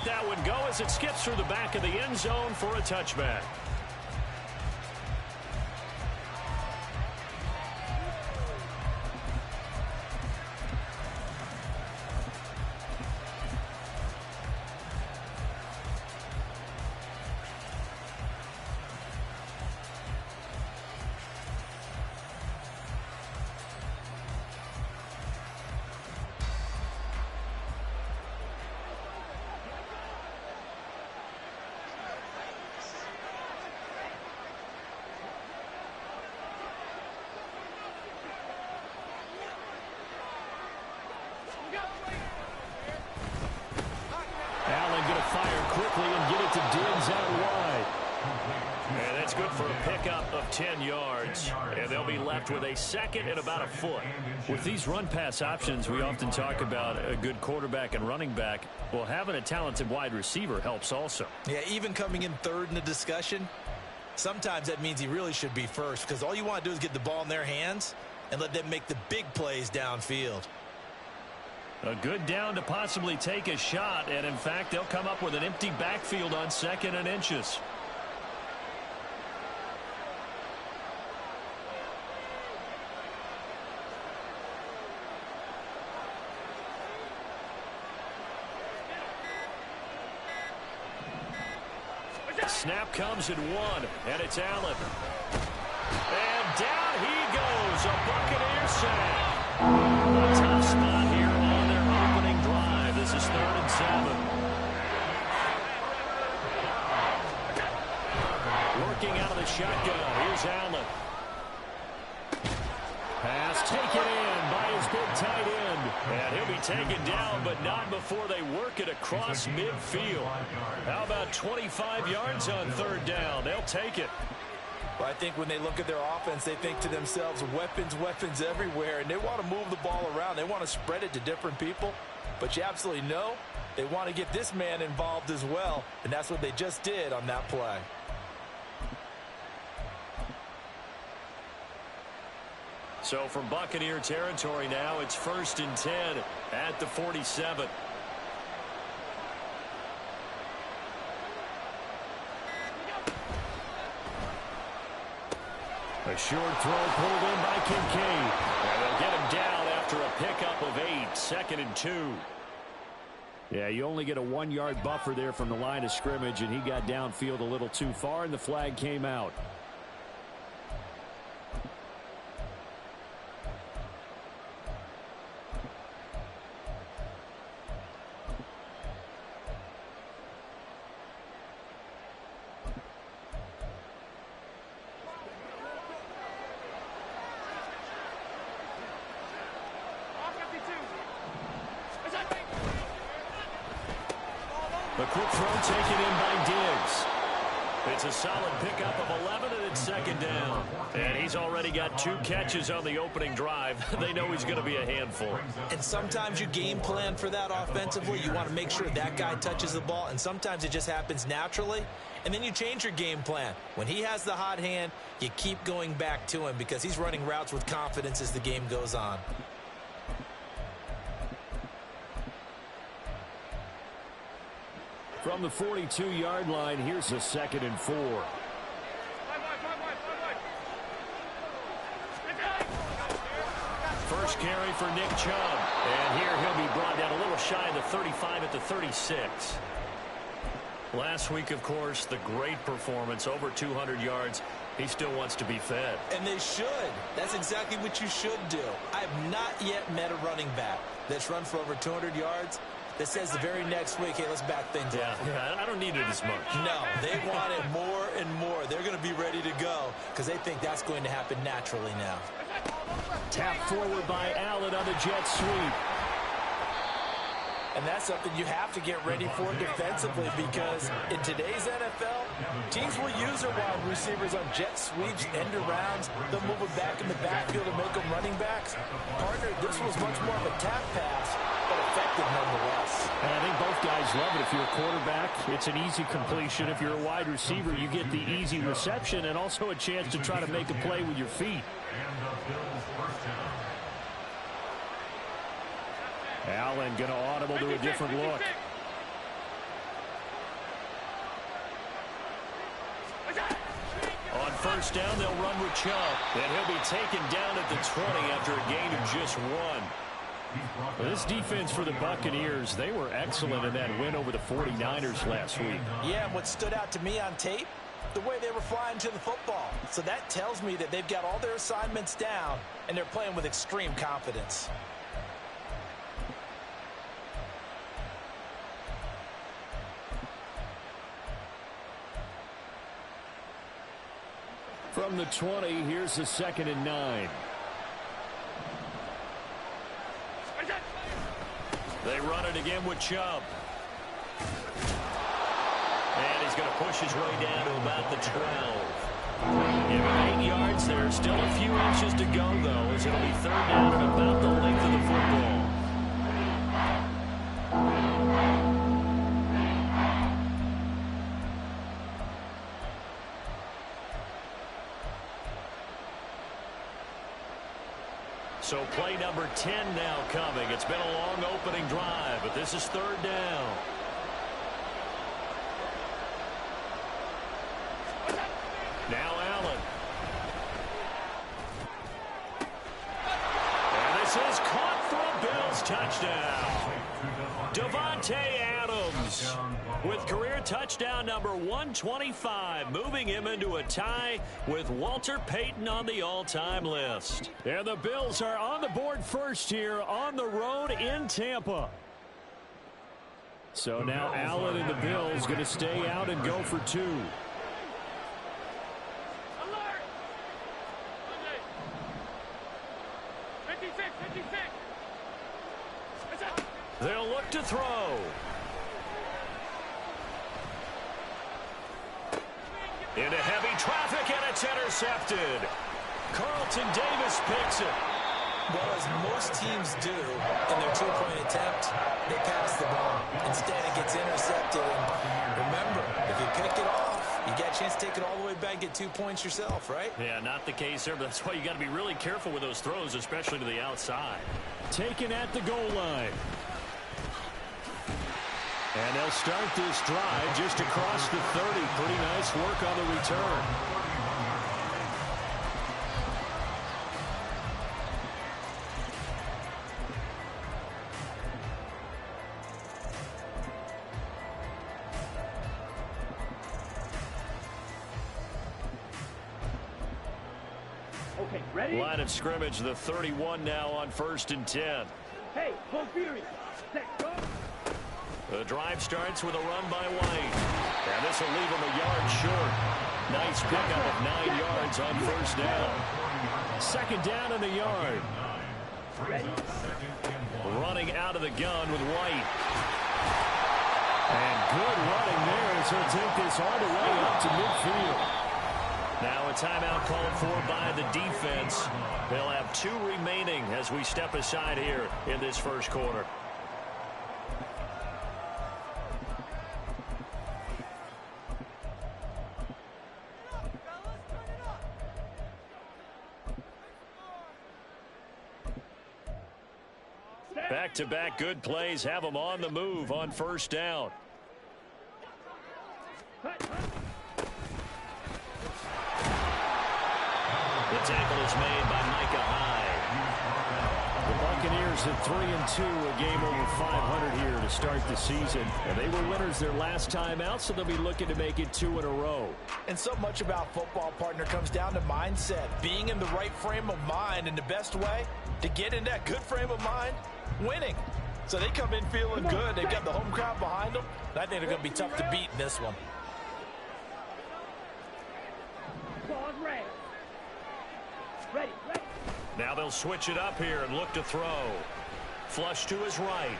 that one go as it skips through the back of the end zone for a touchback. And that's good for a pickup of 10 yards. And they'll be left with a second and about a foot. With these run-pass options, we often talk about a good quarterback and running back. Well, having a talented wide receiver helps also. Yeah, even coming in third in the discussion, sometimes that means he really should be first, because all you want to do is get the ball in their hands and let them make the big plays downfield. A good down to possibly take a shot, and in fact, they'll come up with an empty backfield on 2nd and inches. Snap comes at 1, and it's Allen. And down he goes, a Buccaneer sack. A tough spot here on their opening drive. This is 3rd and 7. Working out of the shotgun, here's Allen. Pass taken in by his big tight end. And he'll be taken down, but not before they work it across midfield. How about 25 yards on 3rd down? They'll take it. Well, I think when they look at their offense, they think to themselves, weapons everywhere, and they want to move the ball around. They want to spread it to different people. But you absolutely know they want to get this man involved as well, and that's what they just did on that play. So from Buccaneer territory now, it's 1st and 10 at the 47. A short throw pulled in by Kincaid. And they'll get him down after a pickup of 8, 2nd and 2. Yeah, you only get a 1-yard buffer there from the line of scrimmage, and he got downfield a little too far, and the flag came out. The quick throw taken in by Diggs. It's a solid pickup of 11, and it's 2nd down. And he's already got 2 catches on the opening drive. They know he's going to be a handful. And sometimes you game plan for that offensively. You want to make sure that guy touches the ball, and sometimes it just happens naturally. And then you change your game plan. When he has the hot hand, you keep going back to him because he's running routes with confidence as the game goes on. From the 42-yard line, here's a 2nd and 4. First carry for Nick Chubb. And here he'll be brought down a little shy of the 35 at the 36. Last week, of course, the great performance, over 200 yards. He still wants to be fed. And they should. That's exactly what you should do. I have not yet met a running back that's run for over 200 yards that says the very next week, hey, let's back things up. Yeah, I don't need it as much. No, they want it more and more. They're going to be ready to go because they think that's going to happen naturally now. Tap forward by Allen on the jet sweep. And that's something you have to get ready for defensively because in today's NFL, teams will use their wide receivers on jet sweeps, end arounds. They'll move it back in the backfield and make them running backs. Partner, this was much more of a tap pass, but effective nonetheless. And I think both guys love it. If you're a quarterback, it's an easy completion. If you're a wide receiver, you get the easy reception and also a chance to try to make a play with your feet. Allen going to audible to a different look. first down, they'll run with Chubb. And he'll be taken down at the 20 after a gain of just 1. Well, this defense for the Buccaneers, they were excellent in that win over the 49ers last week. Yeah, and what stood out to me on tape, the way they were flying to the football. So that tells me that they've got all their assignments down, and they're playing with extreme confidence. From the 20, here's the 2nd and 9. They run it again with Chubb. And he's going to push his way down to about the 12. Give him 8 yards there. Still a few inches to go, though, as it'll be 3rd down and about the length of the football. So play number 10 now coming. It's been a long opening drive, but this is 3rd down. Now Allen. And this is caught for a Bills touchdown. Davante Adams with career touchdown number 125, moving him into a tie with Walter Payton on the all-time list. And the Bills are on the board first here on the road in Tampa. So now Allen and the Bills going to stay out and go for 2. They'll look to throw. Into heavy traffic, and it's intercepted. Carlton Davis picks it. Well, as most teams do in their two-point attempt, they pass the ball. Instead, it gets intercepted. And remember, if you pick it off, you get a chance to take it all the way back and get 2 points yourself, right? Yeah, not the case here, but that's why you got to be really careful with those throws, especially to the outside. Taken at the goal line. And they'll start this drive just across the 30. Pretty nice work on the return. Okay, ready? Line of scrimmage, the 31 now on 1st and 10. Hey, full fury. Set, go. The drive starts with a run by White. And this will leave him a yard short. Nice pickup of 9 yards on 1st down. 2nd down and a yard. Ready? Running out of the gun with White. And good running there as he'll take this all the way up to midfield. Now a timeout called for by the defense. They'll have 2 remaining as we step aside here in this first quarter. Back-to-back good plays have them on the move on 1st down. The tackle is made by Micah Hyde. The Buccaneers at 3-2, a game over 500 here to start the season. And they were winners their last time out, so they'll be looking to make it 2 in a row. And so much about football, partner, comes down to mindset. Being in the right frame of mind, and the best way to get in that good frame of mind, winning. So they come in feeling good. They've got the home crowd behind them. And I think they're going to be tough to beat in this one. Ready. Now they'll switch it up here and look to throw. Flush to his right.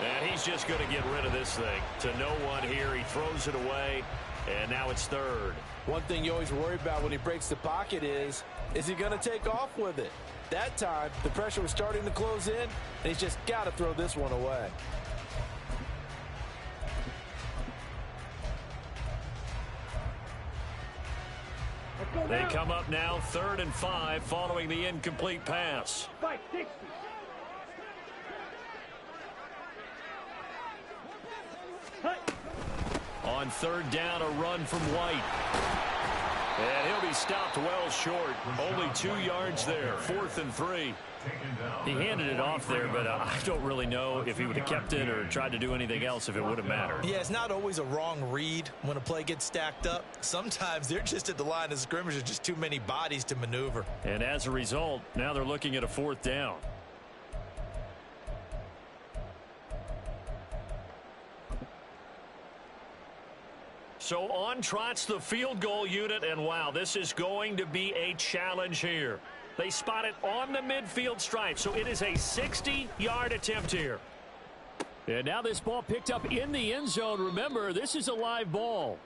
And he's just going to get rid of this thing. To no one here. He throws it away. And now it's 3rd. One thing you always worry about when he breaks the pocket is he going to take off with it? That time, the pressure was starting to close in, and he's just got to throw this one away. They come up now 3rd and 5 following the incomplete pass. 560. On 3rd down, a run from White. And he'll be stopped well short. Only 2 yards there. 4th and 3. He handed it off there, but I don't really know if he would have kept it or tried to do anything else if it would have mattered. Yeah, it's not always a wrong read when a play gets stacked up. Sometimes they're just at the line of scrimmage. There's just too many bodies to maneuver. And as a result, now they're looking at a 4th down. So on trots the field goal unit, and wow, this is going to be a challenge here. They spot it on the midfield stripe, so it is a 60-yard attempt here. And now this ball picked up in the end zone. Remember, this is a live ball.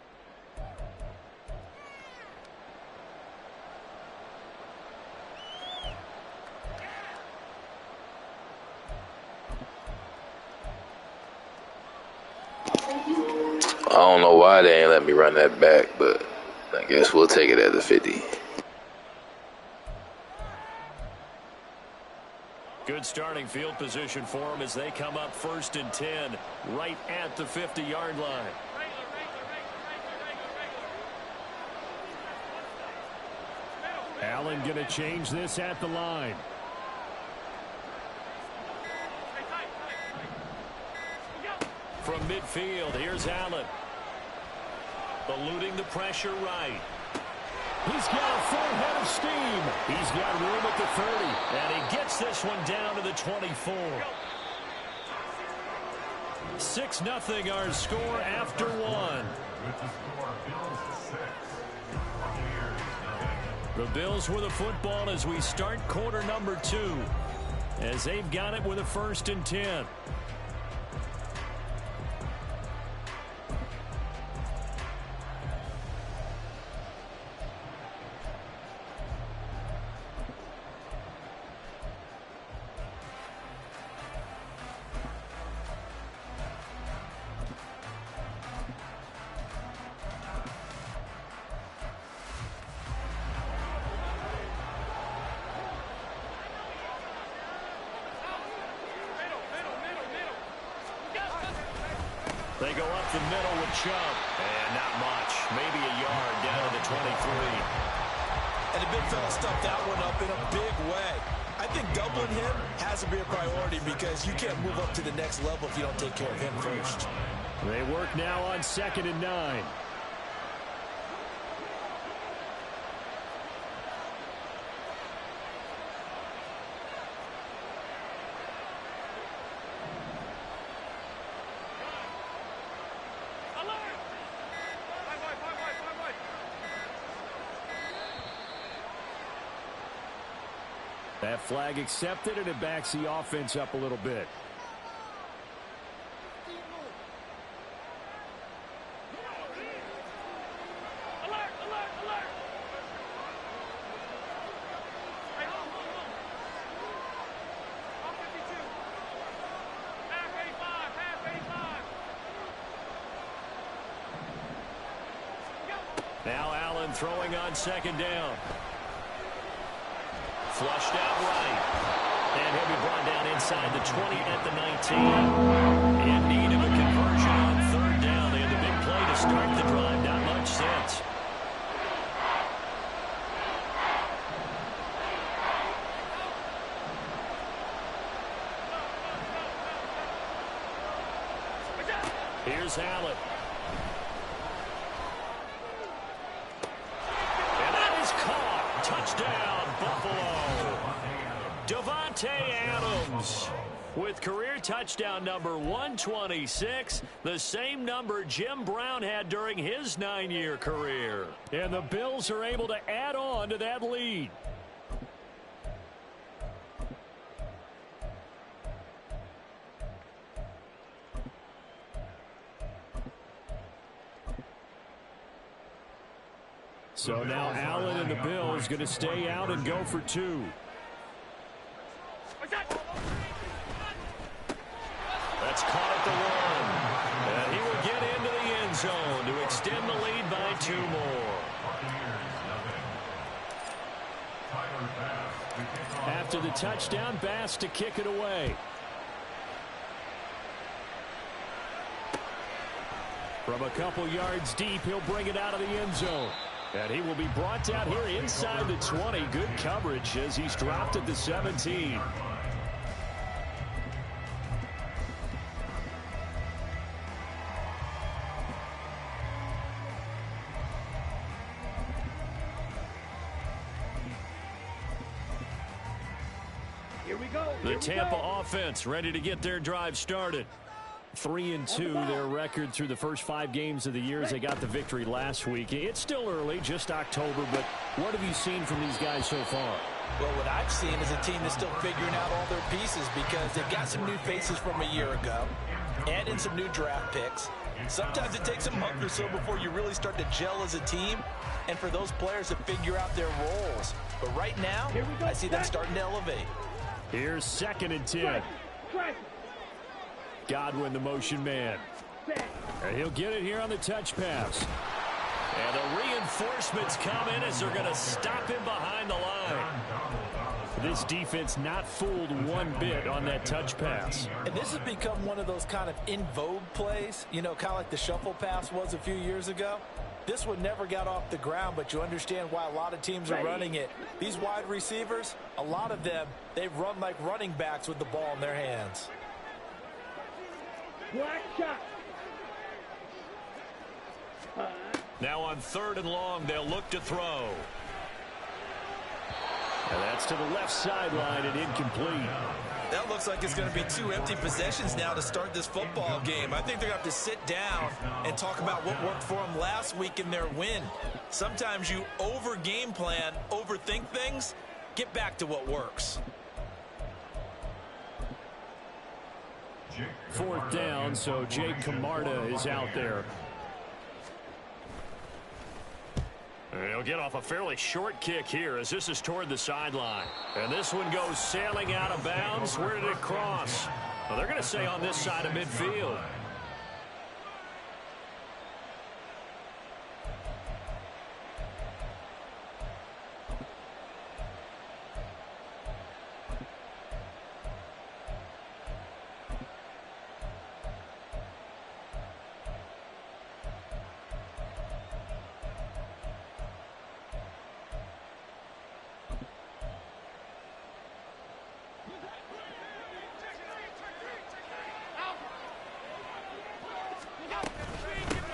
I don't know why they ain't let me run that back, but I guess we'll take it at the 50. Good starting field position for them as they come up 1st and 10, right at the 50-yard line. Allen going to change this at the line. From midfield, here's Allen. Eluding the pressure right. He's got a full head of steam. He's got room at the 30. And he gets this one down to the 24. 6-0 our score after 1. The Bills with the football as we start quarter number 2. As they've got it with a 1st and 10. They go up the middle with Chubb. And not much. Maybe a yard down to the 23. And the big fella stuffed that one up in a big way. I think doubling him has to be a priority because you can't move up to the next level if you don't take care of him first. They work now on 2nd and 9. That flag accepted, and it backs the offense up a little bit. Now Allen throwing on 2nd down. Flushed out right. And he'll be brought down inside the 20 at the 19. In need of a conversion on 3rd down. They had the big play to start the drive. Not much sense. Here's Allen. And that is caught. Touchdown. Buffalo. Davante Adams with career touchdown number 126, the same number Jim Brown had during his 9-year career. And the Bills are able to add on to that lead. So now Allen and the Bills going to stay out and go for 2. That's caught at the 1. And he will get into the end zone to extend the lead by 2 more. After the touchdown, Bass to kick it away. From a couple yards deep, he'll bring it out of the end zone. And he will be brought down here inside the 20. Good coverage as he's dropped at the 17. Here we go. The Tampa offense ready to get their drive started. 3-2, their record through the first 5 games of the year as they got the victory last week. It's still early, just October, but what have you seen from these guys so far? Well, what I've seen is a team that's still figuring out all their pieces because they've got some new faces from a year ago and in some new draft picks. Sometimes it takes a month or so before you really start to gel as a team and for those players to figure out their roles. But right now, I see them starting to elevate. Here's 2nd and 10. Godwin, the motion man. And he'll get it here on the touch pass. And the reinforcements come in as they're going to stop him behind the line. This defense not fooled one bit on that touch pass. And this has become one of those kind of in vogue plays, you know, kind of like the shuffle pass was a few years ago. This one never got off the ground, but you understand why a lot of teams are running it. These wide receivers, a lot of them, they run like running backs with the ball in their hands. Black shot. Now on 3rd and long, they'll look to throw. And that's to the left sideline and incomplete. That looks like it's going to be 2 empty possessions now to start this football game. I think they're going to have to sit down and talk about what worked for them last week in their win. Sometimes you over-game plan, overthink things, get back to what works. 4th down, so Jake Camarda is out there. And he'll get off a fairly short kick here as this is toward the sideline. And this one goes sailing out of bounds. Where did it cross? Well, they're going to say on this side of midfield.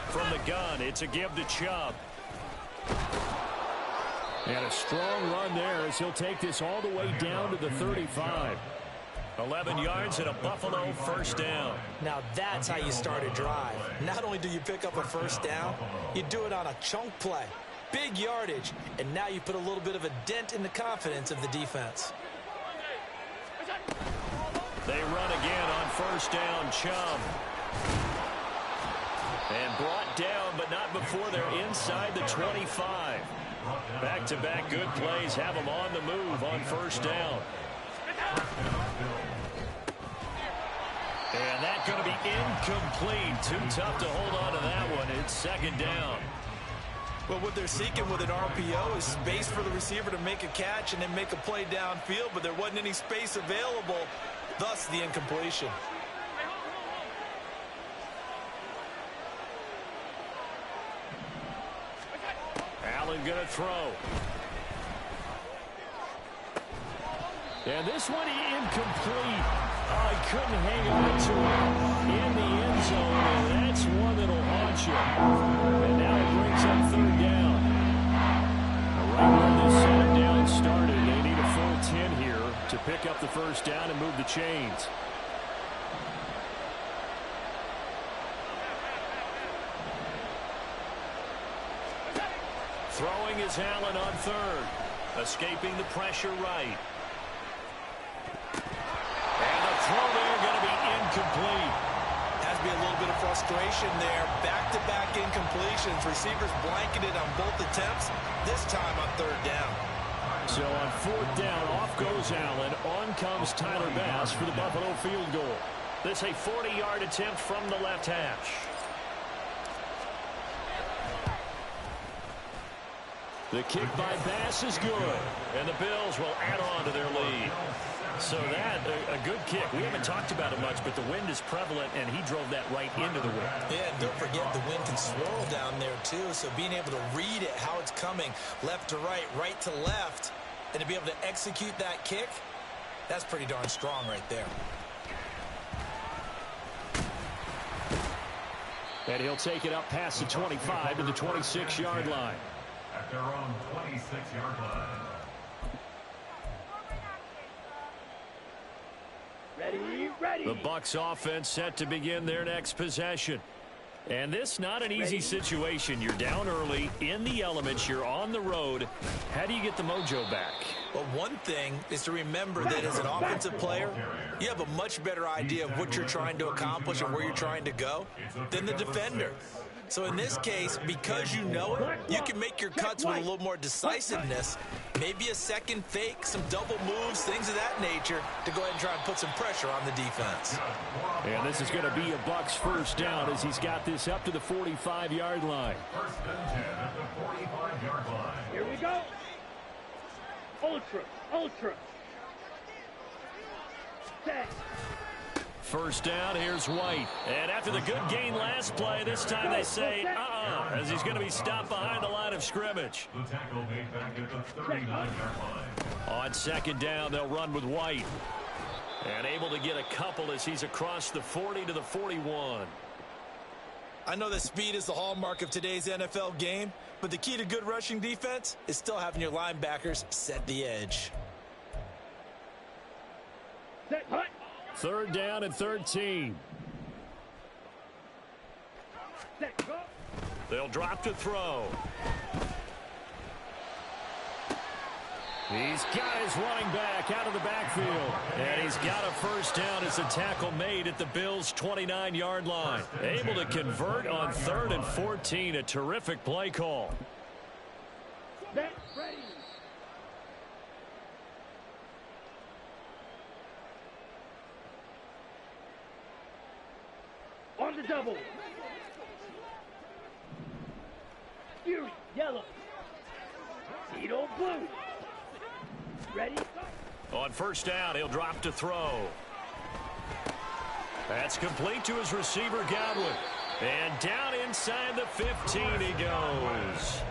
From the gun, it's a give to Chubb. And a strong run there as he'll take this all the way down to the 35. 11 yards and a Buffalo first down. Now that's how you start a drive. Not only do you pick up a first down, you do it on a chunk play. Big yardage, and now you put a little bit of a dent in the confidence of the defense. They run again on first down, Chubb. And brought down, but not before they're inside the 25. Back-to-back good plays have them on the move on first down. And that's going to be incomplete. Too tough to hold on to that one. It's 2nd down. Well, what they're seeking with an RPO is space for the receiver to make a catch and then make a play downfield, but there wasn't any space available, thus the incompletion. Allen going to throw. And this one incomplete. Oh, he couldn't hang on to it in the end zone, and that's one that'll haunt you. And now it brings up 3rd down. Right where this 2nd down started, they need a full 10 here to pick up the first down and move the chains. Throwing is Allen on 3rd. Escaping the pressure right. And the throw there going to be incomplete. Has to be a little bit of frustration there. Back-to-back incompletions. Receivers blanketed on both attempts. This time on 3rd down. So on 4th down, off goes Allen. On comes Tyler Bass for the Buffalo field goal. This a 40-yard attempt from the left hash. The kick by Bass is good, and the Bills will add on to their lead. So that, a good kick. We haven't talked about it much, but the wind is prevalent, and he drove that right into the wind. Yeah, and don't forget the wind can swirl down there, too. So being able to read it, how it's coming, left to right to left, and to be able to execute that kick, that's pretty darn strong right there. And he'll take it up past the 25 to the 26-yard line. At their own 26-yard line. Ready. The Bucs offense set to begin their next possession. And this not an easy situation. You're down early, in the elements, you're on the road. How do you get the mojo back? Well, one thing is to remember that as an offensive player, you have a much better idea of what you're trying to accomplish and where you're trying to go than the defender. So in this case, because you know it, you can make your cuts with a little more decisiveness, maybe a second fake, some double moves, things of that nature, to go ahead and try and put some pressure on the defense. And this is going to be a Bucs first down as he's got this up to the 45-yard line. First and 10 at the 45-yard line. Here we go. Ultra. Set. First down, here's White. And after the good gain last play, this time they say, as he's going to be stopped behind the line of scrimmage. The tackle made back at the 39-yard line. On second down, they'll run with White. And able to get a couple as he's across the 40 to the 41. I know that speed is the hallmark of today's NFL game, but the key to good rushing defense is still having your linebackers set the edge. Set. Hut. Third down and 13. Set. Go. They'll drop to throw. He's got his running back out of the backfield. And he's got a first down as a tackle made at the Bills' 29-yard line. Able to convert on 3rd and 14. A terrific play call. Set. Ready. On the double. Fury. Yellow. Tito blue. Ready. On first down, he'll drop to throw. That's complete to his receiver, Godwin. And down inside the 15 he goes.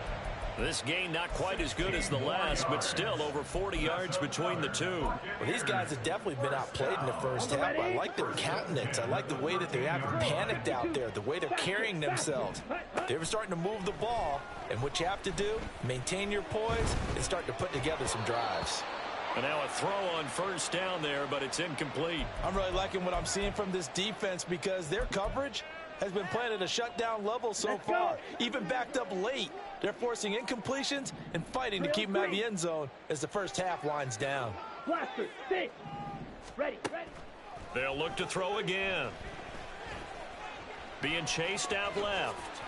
This game not quite as good as the last, but still over 40 yards between the two. Well, these guys have definitely been outplayed in the first half. I like their countenance. I like the way that they haven't panicked out there, the way they're carrying themselves. They're starting to move the ball, and what you have to do, maintain your poise and start to put together some drives. And now a throw on first down there, but it's incomplete. I'm really liking what I'm seeing from this defense because their coverage has been playing at a shutdown level so far. Even backed up late, they're forcing incompletions and fighting to keep them out of the end zone as the first half winds down. Blaster. Sit. Ready. They'll look to throw again. Being chased out left.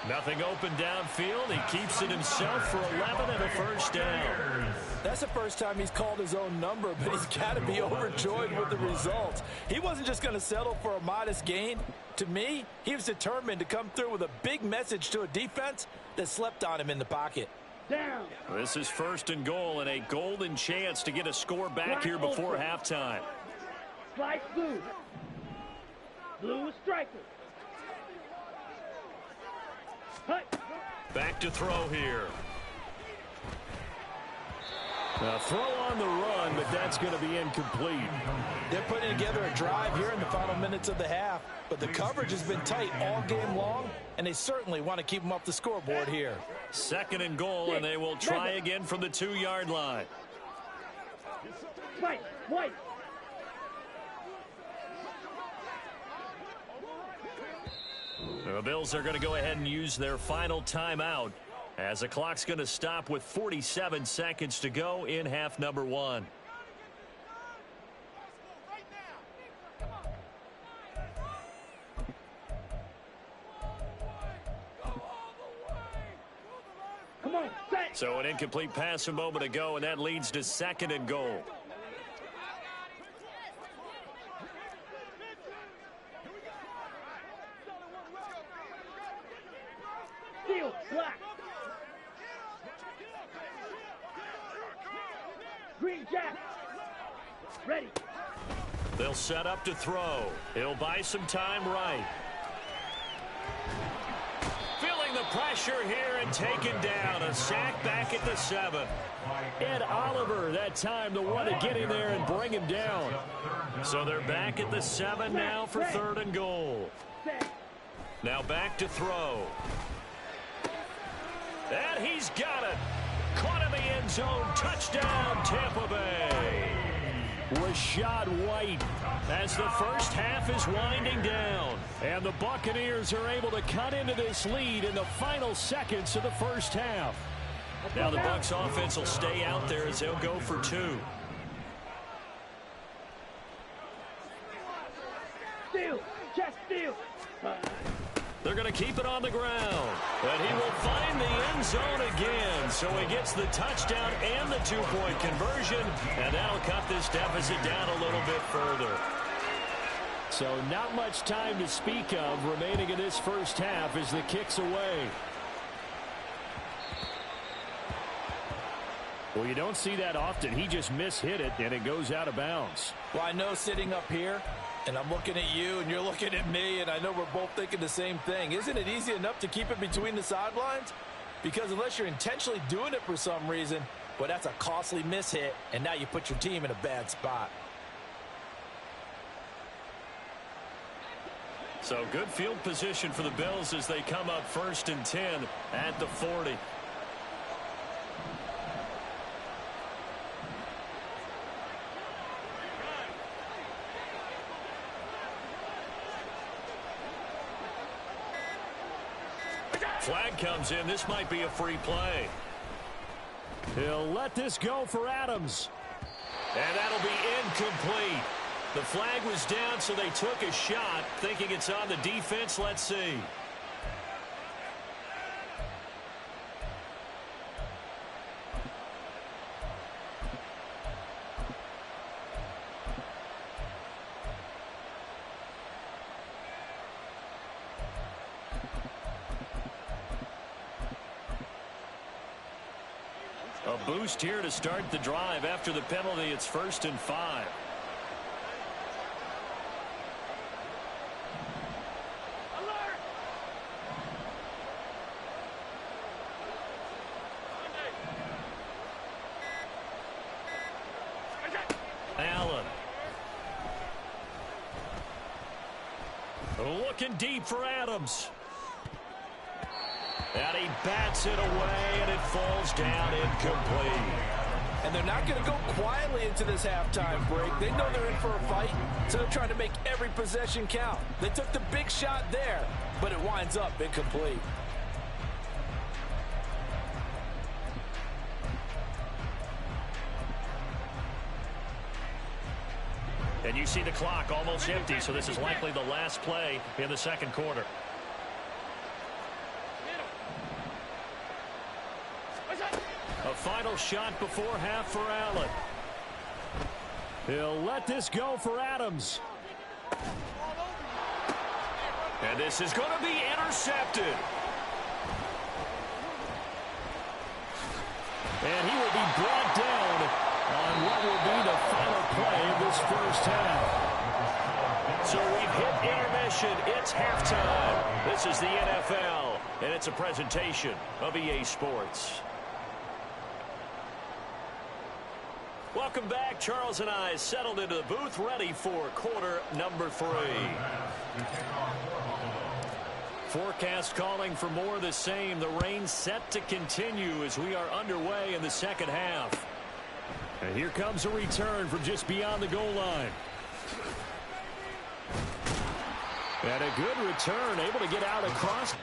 Nothing open downfield. He keeps it himself for 11 and a first down. That's the first time he's called his own number, but he's got to be overjoyed with the results. He wasn't just going to settle for a modest gain. To me, he was determined to come through with a big message to a defense that slept on him in the pocket. Down. This is first and goal and a golden chance to get a score back here before halftime. Slice blue. Blue is striker. Hut. Back to throw here. Now throw on the run, but that's going to be incomplete. They're putting together a drive here in the final minutes of the half, but the coverage has been tight all game long, and they certainly want to keep them off the scoreboard here. Second and goal, and they will try again from the 2-yard line. White. The Bills are going to go ahead and use their final timeout as the clock's going to stop with 47 seconds to go in half number 1. Come on, set. So an incomplete pass a moment ago, and that leads to second and goal. Steel, black. Green jack. Ready. They'll set up to throw. He'll buy some time right. Feeling the pressure here and taken down. A sack back at the 7. Ed Oliver that time the one to get in there and bring him down. So they're back at the 7 now for 3rd and goal. Now back to throw. And he's got it. Caught in the end zone. Touchdown, Tampa Bay. Rachaad White as the first half is winding down. And the Buccaneers are able to cut into this lead in the final seconds of the first half. Now the Bucs offense will stay out there as they'll go for 2. Steal. Just steal. They're going to keep it on the ground. But he will find the end zone again. So he gets the touchdown and the 2-point conversion. And that'll cut this deficit down a little bit further. So not much time to speak of remaining in this first half as the kick's away. Well, you don't see that often. He just mishit it, and it goes out of bounds. Well, I know sitting up here, and I'm looking at you, and you're looking at me, and I know we're both thinking the same thing. Isn't it easy enough to keep it between the sidelines? Because unless you're intentionally doing it for some reason, well, that's a costly mishit, and now you put your team in a bad spot. So good field position for the Bills as they come up 1st and 10 at the 40. Flag comes in. This might be a free play. He'll let this go for Adams. And that'll be incomplete. The flag was down, so they took a shot, thinking it's on the defense. Let's see. A boost here to start the drive after the penalty. It's 1st and 5. Allen. Looking deep for Adams. And he bats it away, and it falls down incomplete. And they're not going to go quietly into this halftime break. They know they're in for a fight, so they're trying to make every possession count. They took the big shot there, but it winds up incomplete. And you see the clock almost empty, so this is likely the last play in the 2nd quarter. A final shot before half for Allen. He'll let this go for Adams. And this is going to be intercepted. And he will be brought down on what will be the final play of this first half. So we've hit intermission. It's halftime. This is the NFL, and it's a presentation of EA Sports. Welcome back. Charles and I settled into the booth, ready for quarter number 3. Forecast calling for more of the same. The rain set to continue as we are underway in the 2nd half. And here comes a return from just beyond the goal line. And a good return, able to get out across.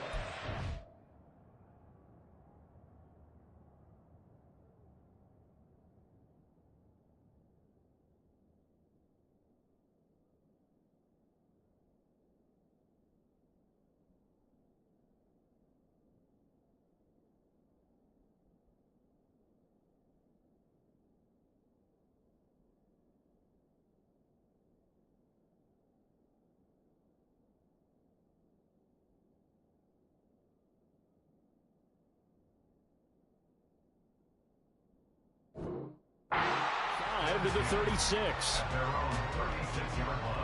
to the 36. Their own 36-yard line.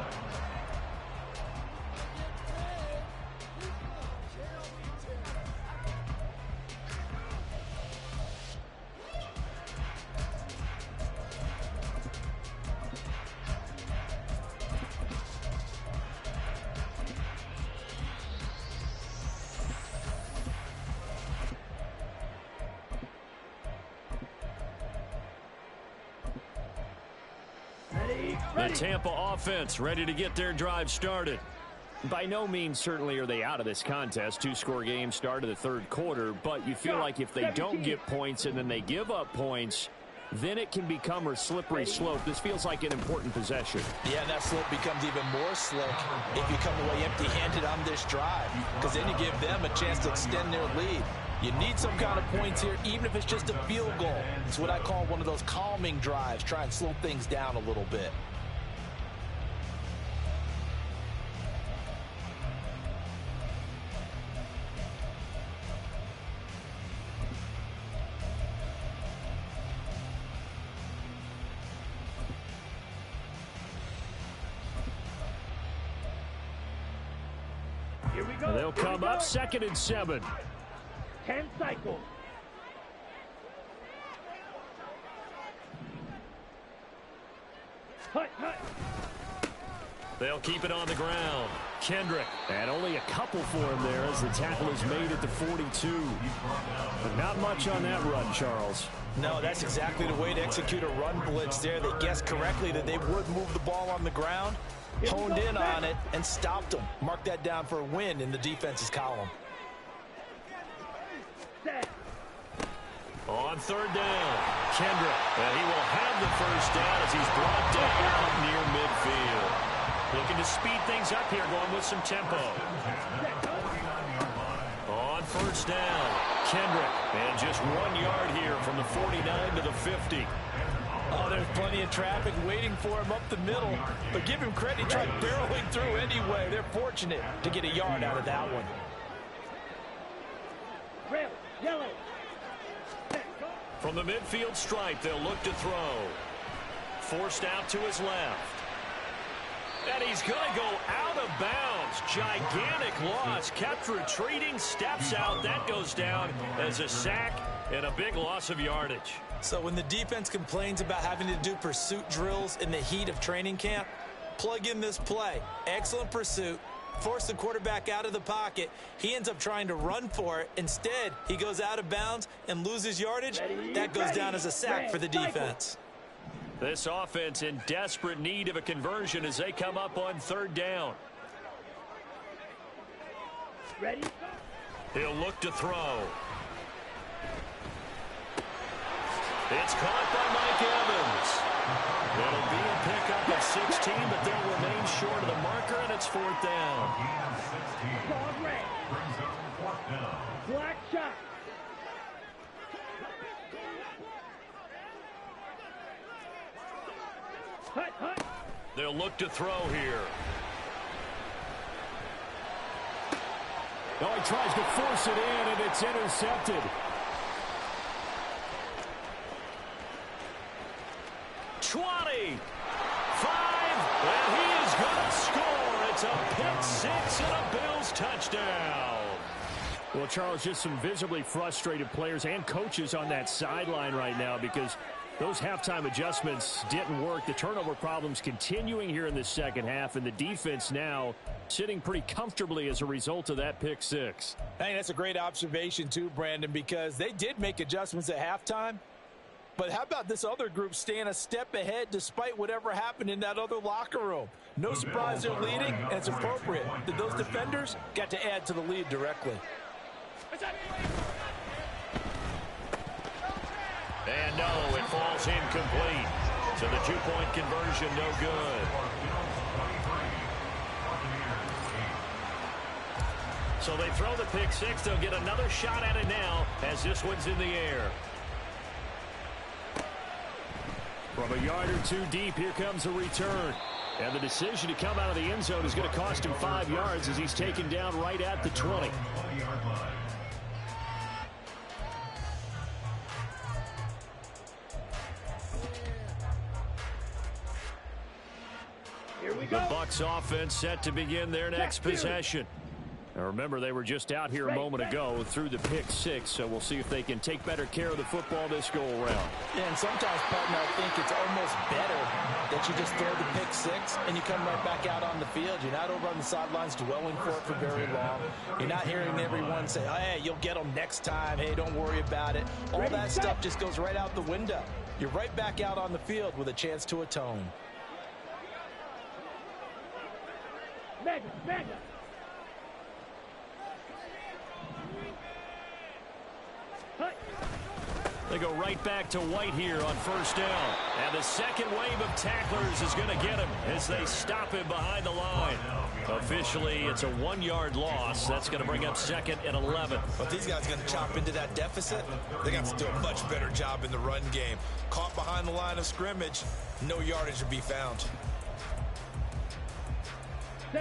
The Tampa offense ready to get their drive started. By no means certainly are they out of this contest. Two-score game start of the third quarter, but you feel like if they don't get points and then they give up points, then it can become a slippery slope. This feels like an important possession. Yeah, that slope becomes even more slick if you come away empty-handed on this drive, because then you give them a chance to extend their lead. You need some kind of points here, even if it's just a field goal. It's what I call one of those calming drives. Try and slow things down a little bit. Here we go. They'll Here we come go. up 2nd and 7. 10 cycles. Hut, hut. They'll keep it on the ground. Kendrick. And only a couple for him there as the tackle is made at the 42. But not much on that run, Charles. No, that's exactly the way to execute a run blitz there. They guessed correctly that they would move the ball on the ground, honed in on it, and stopped them. Mark that down for a win in the defense's column. Set. On 3rd down, Kendrick. And he will have the first down as he's brought down near midfield. Looking to speed things up here, going with some tempo. On 1st down, Kendrick. And just 1 yard here from the 49 to the 50. Oh, there's plenty of traffic waiting for him up the middle. But give him credit, he tried barreling through anyway. They're fortunate to get a yard out of that one. Red, yellow. From the midfield stripe, they'll look to throw. Forced out to his left. And he's going to go out of bounds. Gigantic loss. Kept retreating. Steps out. That goes down as a sack and a big loss of yardage. So when the defense complains about having to do pursuit drills in the heat of training camp, plug in this play. Excellent pursuit. Force the quarterback out of the pocket. He ends up trying to run for it. Instead, he goes out of bounds and loses yardage. That goes down as a sack for the defense. This offense in desperate need of a conversion as they come up on 3rd down. Ready? He'll look to throw. It's caught by Mike Evans. It'll be a pickup of 16, but they'll remain short of the marker, and it's 4th down. Dog red. Black shot. Hut, hut. They'll look to throw here. Oh, he tries to force it in, and it's intercepted. 20, 5, and he is going to score. It's a pick six and a Bills touchdown. Well, Charles, just some visibly frustrated players and coaches on that sideline right now because those halftime adjustments didn't work. The turnover problems continuing here in the second half, and the defense now sitting pretty comfortably as a result of that pick six. I think that's a great observation too, Brandon, because they did make adjustments at halftime. But how about this other group staying a step ahead despite whatever happened in that other locker room? No surprise they're leading, and it's appropriate that those defenders got to add to the lead directly. And no, it falls incomplete. So the two-point conversion no good. So they throw the pick six. They'll get another shot at it now as this one's in the air. From a yard or two deep, here comes a return. And the decision to come out of the end zone is going to cost him 5 yards as he's taken down right at the 20. The Bucs offense set to begin their next possession. Now remember, they were just out here a moment ago through the pick six, so we'll see if they can take better care of the football this go-around. Yeah, and sometimes, partner, I think it's almost better that you just throw the pick six and you come right back out on the field. You're not over on the sidelines dwelling for it for very long. You're not hearing everyone say, oh, hey, you'll get them next time. Hey, don't worry about it. All that stuff just goes right out the window. You're right back out on the field with a chance to atone. Mega. They go right back to White here on first down. And the second wave of tacklers is going to get him as they stop him behind the line. Officially, it's a 1-yard loss. That's going to bring up 2nd and 11. But these guys are going to chop into that deficit. They got to do a much better job in the run game. Caught behind the line of scrimmage, no yardage to be found.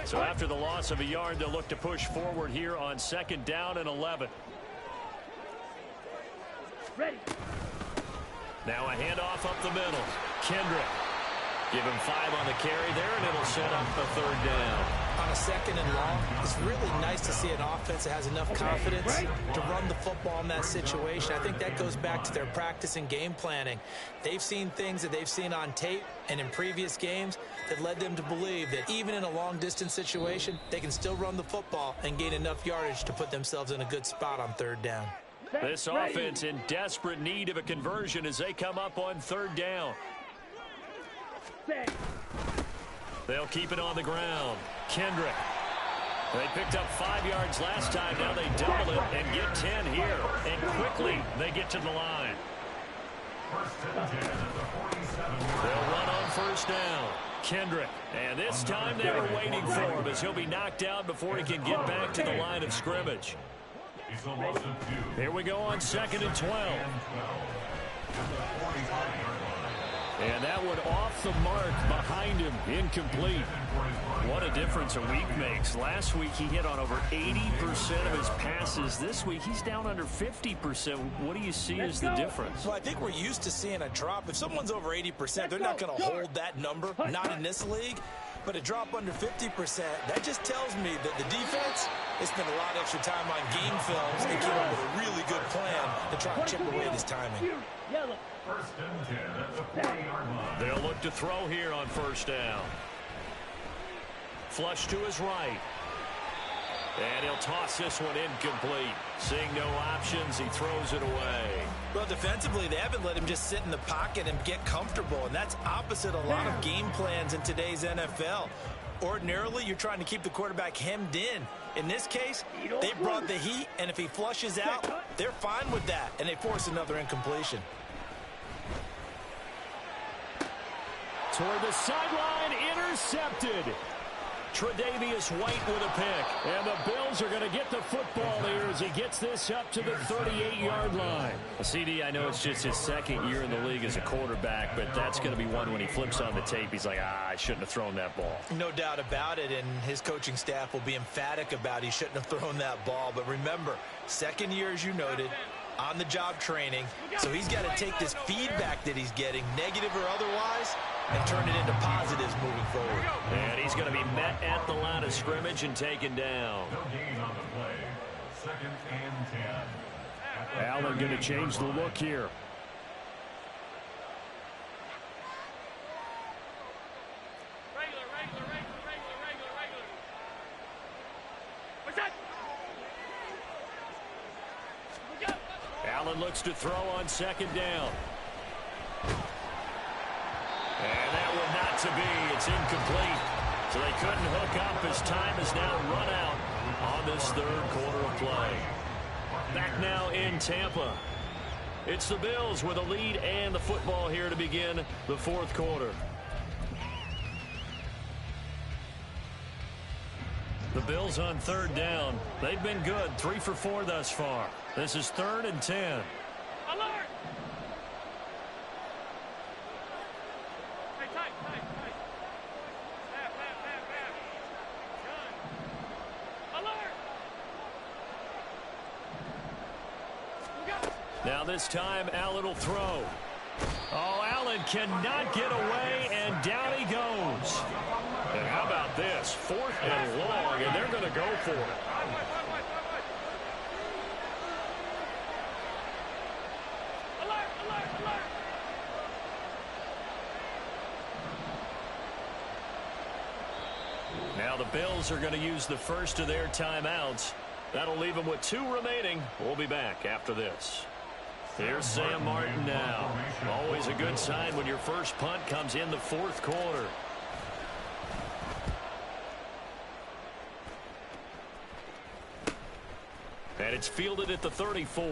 So after the loss of a yard, they'll look to push forward here on 2nd down and 11. Ready. Now a handoff up the middle. Kendrick. Give him 5 on the carry there, and it'll set up the 3rd down. On a 2nd and long, it's really nice to see an offense that has enough confidence to run the football in that situation. I think that goes back to their practice and game planning. They've seen things that they've seen on tape and in previous games that led them to believe that even in a long-distance situation, they can still run the football and gain enough yardage to put themselves in a good spot on 3rd down. This offense in desperate need of a conversion as they come up on 3rd down. They'll keep it on the ground. Kendrick. They picked up 5 yards last time. Now they double it and get 10 here. And quickly they get to the line. They'll run on first down. Kendrick. And this time they were waiting for him as he'll be knocked out before he can get back to the line of scrimmage. Here we go on 2nd and 12. And that one off the mark behind him, incomplete. What a difference a week makes. Last week he hit on over 80% of his passes. This week he's down under 50%. What do you see as the difference? Well, I think we're used to seeing a drop. If someone's over 80%, they're not going to hold that number, not in this league. But a drop under 50%, that just tells me that the defense has spent a lot of extra time on game films and came up with a really good plan to try and chip away at his timing. First and 10 at the 40-yard line. They'll look to throw here on first down. Flush to his right. And he'll toss this one incomplete. Seeing no options, he throws it away. Well, defensively, they haven't let him just sit in the pocket and get comfortable, and that's opposite a lot of game plans in today's NFL. Ordinarily, you're trying to keep the quarterback hemmed in. In this case, they brought the heat, and if he flushes out, they're fine with that, and they force another incompletion. Toward the sideline, intercepted. Tre'Davious White with a pick. And the Bills are going to get the football here as he gets this up to the 38-yard line. CD, I know it's just his 2nd year in the league as a quarterback, but that's going to be one when he flips on the tape, he's like, I shouldn't have thrown that ball. No doubt about it, and his coaching staff will be emphatic about he shouldn't have thrown that ball. But remember, 2nd year, as you noted, on-the-job training, so he's got to take this feedback that he's getting, negative or otherwise, and turn it into positives moving forward. And he's going to be met at the line of scrimmage and taken down. No gain on the play. 2nd and 10. Allen going to change the look here. Allen looks to throw on 2nd down. And that one not to be. It's incomplete. So they couldn't hook up as time has now run out on this 3rd quarter of play. Back now in Tampa. It's the Bills with a lead and the football here to begin the 4th quarter. The Bills on 3rd down. They've been good, 3 for 4 thus far. This is 3rd and 10. Alert! Hey, tight. Back. Gun. Alert! Now this time, Allen will throw. Oh, Allen cannot get away, and down he goes. And how about this? 4th and long, and they're going to go for it. Now the Bills are going to use the first of their timeouts. That'll leave them with 2 remaining. We'll be back after this. Here's Sam Martin now. Always a good sign when your first punt comes in the 4th quarter. And it's fielded at the 34.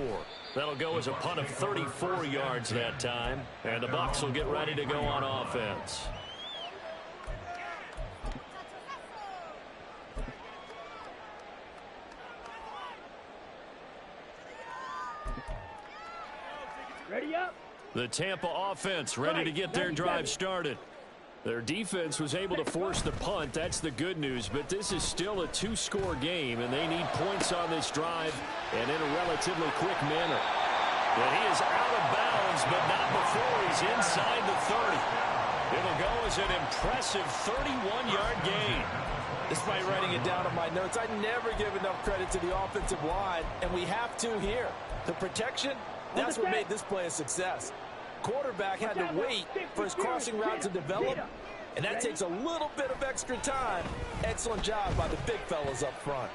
That'll go as a punt of 34 yards that time. And the Bucs will get ready to go on offense. Ready up. The Tampa offense ready to get their drive started. Their defense was able to force the punt. That's the good news. But this is still a 2-score game, and they need points on this drive and in a relatively quick manner. And he is out of bounds, but not before he's inside the 30. It'll go as an impressive 31-yard gain. Despite writing it down on my notes, I never give enough credit to the offensive line, and we have to here. The protection, that's what made this play a success. Quarterback had to wait for his crossing route to develop, and that takes a little bit of extra time. Excellent job by the big fellas up front.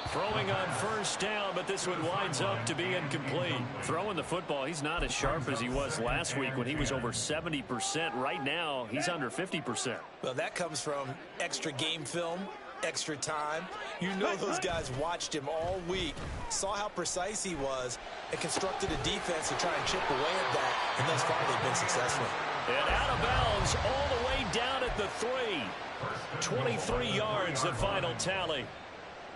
Throwing on first down, but this one winds up to be incomplete. Throwing the football, he's not as sharp as he was last week when he was over 70%. Right now, he's under 50%. Well, that comes from extra game film, extra time. You know those guys watched him all week, saw how precise he was, and constructed a defense to try and chip away at that, and thus far they've been successful. And out of bounds all the way down at the 3. 23 yards, the final tally.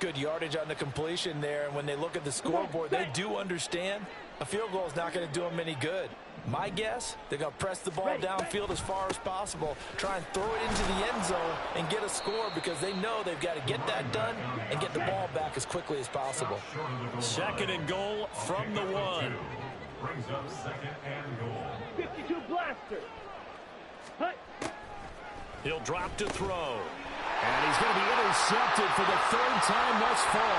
Good yardage on the completion there, and when they look at the scoreboard, they do understand a field goal is not going to do them any good. My guess, they're going to press the ball downfield as far as possible, try and throw it into the end zone and get a score because they know they've got to get that done and get the ball back as quickly as possible. 2nd and goal from the 1. Brings up 2nd and goal. 52 blaster. Hut. He'll drop to throw. And he's going to be intercepted for the 3rd time thus far.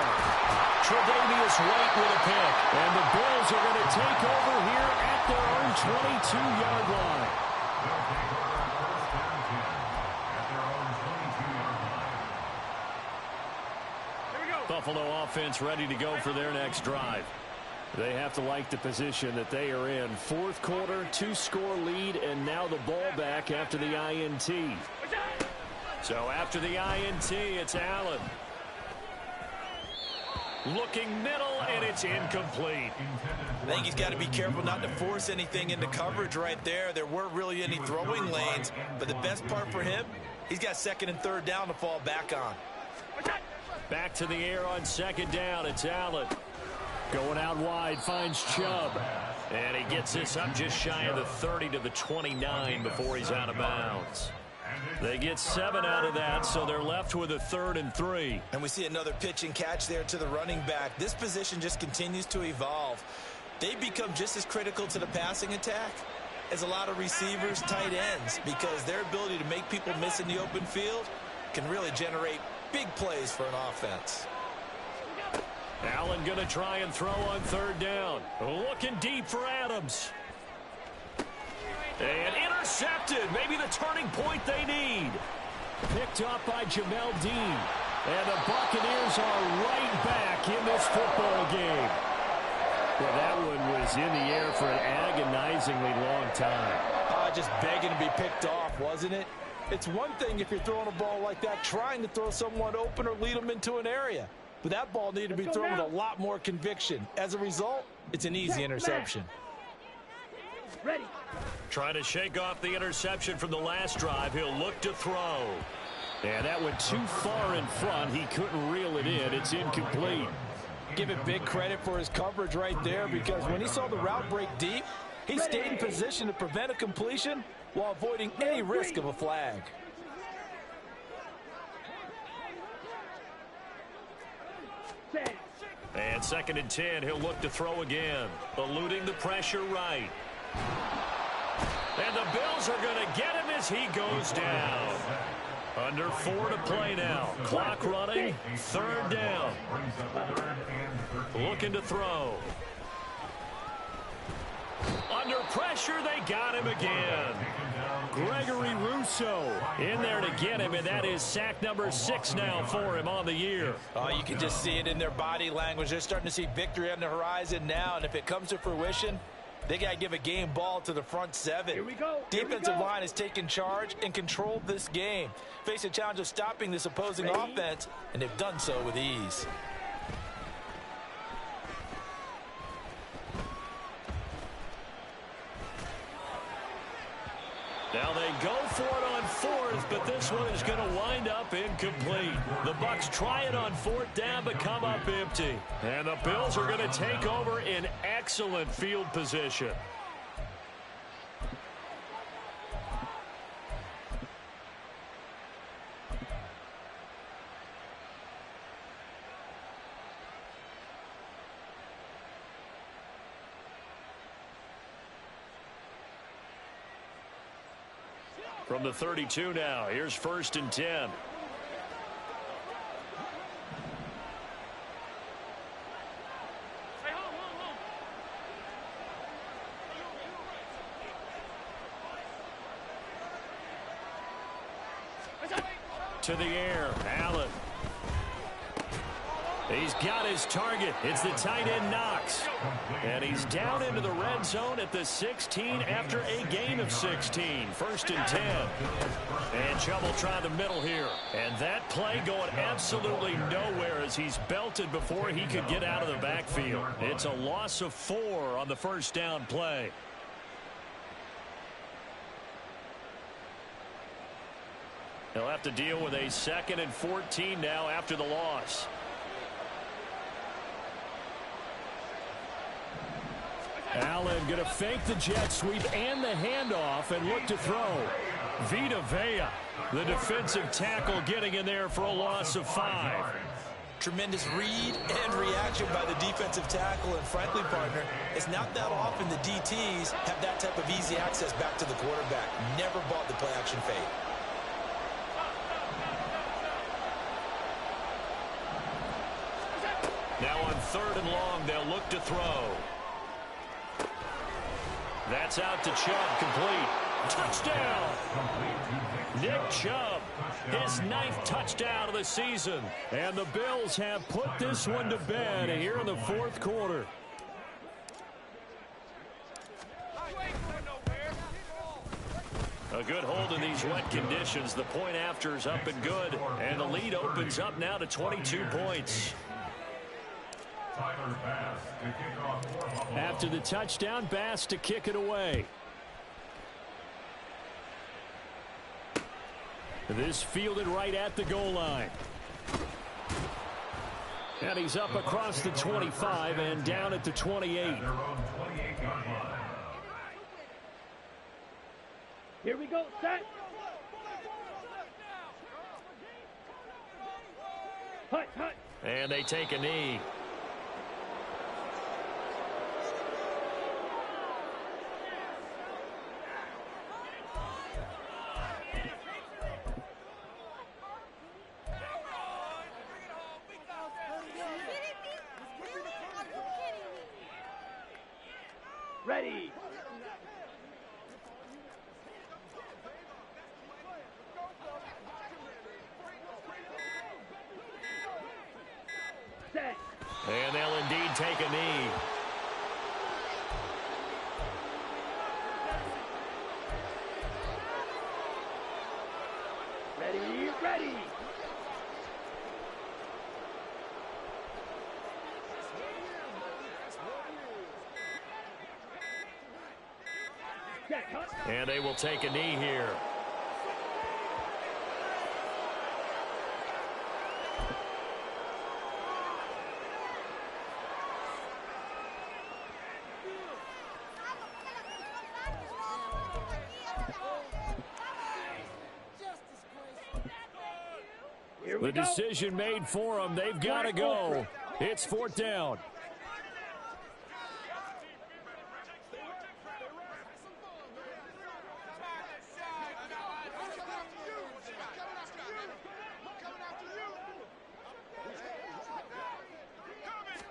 Tre'Davious White with a pick. And the Bills are going to take over here at their own 22-yard line. Here we go. Buffalo offense ready to go for their next drive. They have to like the position that they are in. 4th quarter, 2-score lead, and now the ball back after the INT. So after the INT, it's Allen. Looking middle, and it's incomplete. I think he's got to be careful not to force anything into coverage right there. There weren't really any throwing lanes, but the best part for him, he's got 2nd and 3rd down to fall back on. Back to the air on 2nd down, it's Allen. Going out wide, finds Chubb. And he gets this up just shy of the 30 to the 29 before he's out of bounds. They get 7 out of that, so they're left with a 3rd and 3. And we see another pitch and catch there to the running back. This position just continues to evolve. They become just as critical to the passing attack as a lot of receivers, tight ends, because their ability to make people miss in the open field can really generate big plays for an offense. Allen going to try and throw on 3rd down. Looking deep for Adams. And intercepted. Maybe the turning point they need. Picked up by Jamel Dean. And the Buccaneers are right back in this football game. Well, that one was in the air for an agonizingly long time. Just begging to be picked off, wasn't it? It's one thing if you're throwing a ball like that, trying to throw someone open or lead them into an area. But that ball needed to be thrown with a lot more conviction. As a result, it's an easy interception. Ready. Trying to shake off the interception from the last drive. He'll look to throw. And that went too far in front. He couldn't reel it in. It's incomplete. Give it big credit for his coverage right there, because when he saw the route break deep, he stayed in position to prevent a completion while avoiding any risk of a flag. And 2nd and 10, he'll look to throw again. Eluding the pressure right. And the Bills are going to get him as he goes down. Under 4 to play now. Clock running. 3rd down. Looking to throw. Under pressure, they got him again. Gregory Rousseau in there to get him, and that is sack number 6 now for him on the year. Oh, you can just see it in their body language. They're starting to see victory on the horizon now, and if it comes to fruition, they got to give a game ball to the front 7. Here we go. Defensive line has taken charge and controlled this game. Face a challenge of stopping this opposing offense, and they've done so with ease. Now they go for it on 4th, but this one is going to wind up incomplete. The Bucs try it on 4th down, but come up empty. And the Bills are going to take over in excellent field position. From the 32 now, here's 1st and 10. Hey, hold. To the air, Allen. He's got his target. It's the tight end Knox. And he's down into the red zone at the 16 after a gain of 16. 1st and 10. And Chubb will try the middle here. And that play going absolutely nowhere as he's belted before he could get out of the backfield. It's a loss of 4 on the 1st down play. He'll have to deal with a 2nd and 14 now after the loss. Allen going to fake the jet sweep and the handoff and look to throw. Vita Vea, the defensive tackle, getting in there for a loss of 5. Tremendous read and reaction by the defensive tackle, and frankly, partner, it's not that often the DTs have that type of easy access back to the quarterback. Never bought the play action fade. Now on 3rd and long, they'll look to throw. That's out to Chubb, complete. Touchdown! Nick Chubb, his 9th touchdown of the season. And the Bills have put this one to bed here in the 4th quarter. A good hold in these wet conditions. The point after is up and good. And the lead opens up now to 22 points. After the touchdown, Bass to kick it away. This fielded right at the goal line. And he's up across the 25 and down at the 28. Here we go, set. Hut. And they take a knee. Ready. Set. And they'll indeed take a knee. Ready. And they will take a knee here. The decision made for them. They've got to go. It's 4th down.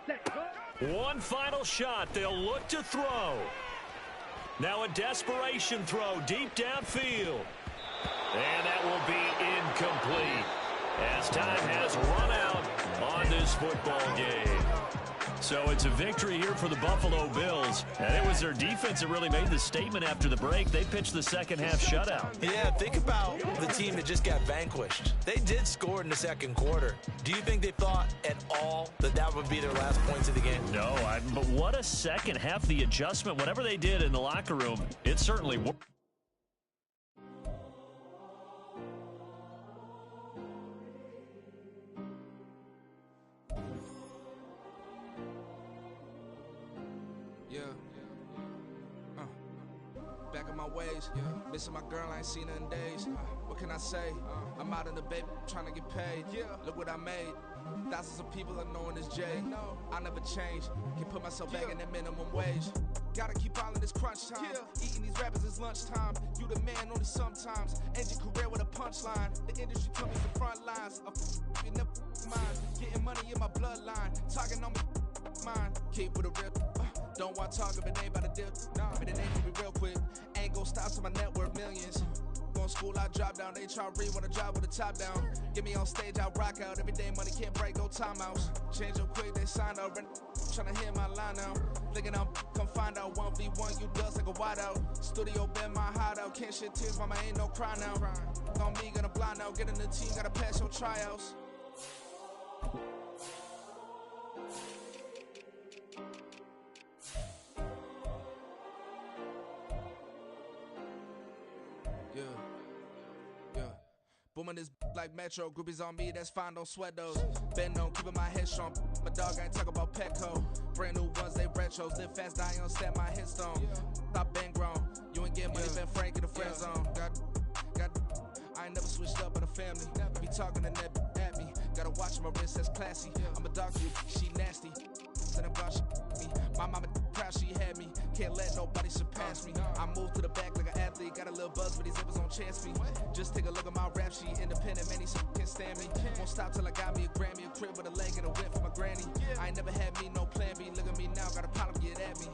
set, go. One final shot. They'll look to throw. Now a desperation throw deep downfield. And that will be incomplete as time has run out on this football game. So it's a victory here for the Buffalo Bills. And it was their defense that really made the statement after the break. They pitched the second half shutout. Yeah, think about the team that just got vanquished. They did score in the second quarter. Do you think they thought at all that that would be their last points of the game? No, but what a second half. The adjustment, whatever they did in the locker room, it certainly worked. Back in my ways, missing my girl, I ain't seen her in days. What can I say? I'm out in the baby, trying to get paid. Look what I made. Thousands of people are knowing this J. I never change. Can put myself back in that minimum wage. Gotta keep all in this crunch time. Eating these rappers is lunchtime. You the man only sometimes. End your career with a punchline. The industry companies the front lines. You never mind. Getting money in my bloodline. Talking on me, mine. Keep with a real. Don't want talking, but ain't about to deal. But it ain't gonna be real quick. Ain't gon' stop to my net worth millions. Going school, I drop down. They try to read when I drop with the top down. Get me on stage, I rock out. Every day money can't break, go timeouts. Change up quick, they sign up. Tryna hear my line now. Thinking I'm come find out 1v1, you dust like a wideout. Studio been my hideout. Can't shed tears, mama ain't no cry now. On me, gonna blind out. Get in the team, gotta pass your tryouts. Booming this like Metro, groupies on me, that's fine, don't sweat those. Bend on, keeping my head strong. My dog ain't talk about Petco. Brand new ones, they retros. Live fast, die on set, my headstone. Stop been grown. You ain't getting money, been frank in the friend zone. I ain't never switched up in the family. Be talking to that at me. Gotta watch my wrist, that's classy. I'm a doctor, she nasty. Said about me. My mama proud she had me. Can't let nobody surpass me. I moved to the back like an athlete. Got a little buzz, but these zippers on chance me. Just take a look at my rap sheet. Independent, man, these can't stand me. Won't stop till I got me a Grammy. A crib with a leg and a whip for my granny. I ain't never had me no plan B. Look at me now, got a problem, get at me.